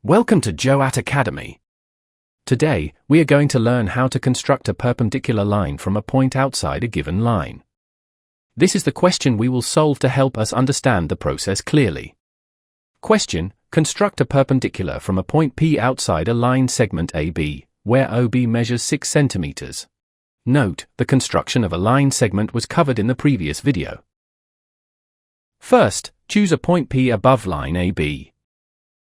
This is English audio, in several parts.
Welcome to JOAT Academy. Today, we are going to learn how to construct a perpendicular line from a point outside a given line. This is the question we will solve to help us understand the process clearly. Question: construct a perpendicular from a point P outside a line segment AB, where OB measures 6 centimeters. Note, the construction of a line segment was covered in the previous video. First, choose a point P above line AB.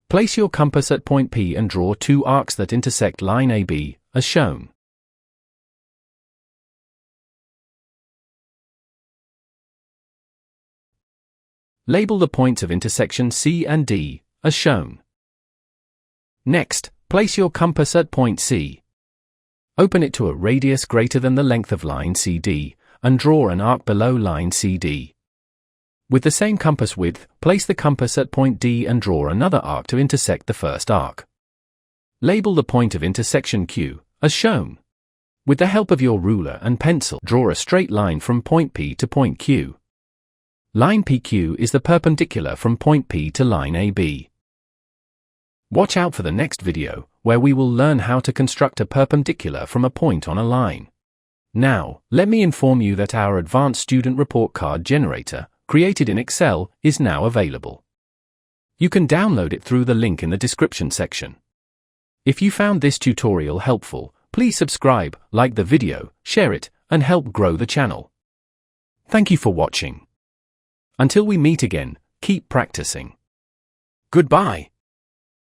Place your compass at point P and draw two arcs that intersect line AB, as shown. Label the points of intersection C and D, as shown. Next, place your compass at point C. Open it to a radius greater than the length of line CD, and draw an arc below line CD. With the same compass width, place the compass at point D and draw another arc to intersect the first arc. Label the point of intersection Q, as shown. With the help of your ruler and pencil, draw a straight line from point P to point Q. Line PQ is the perpendicular from point P to line AB. Watch out for the next video, where we will learn how to construct a perpendicular from a point on a line. Now, let me inform you that our advanced student report card generator, created in Excel, is now available. You can download it through the link in the description section. If you found this tutorial helpful, please subscribe, like the video, share it, and help grow the channel. Thank you for watching. Until we meet again, keep practicing. Goodbye.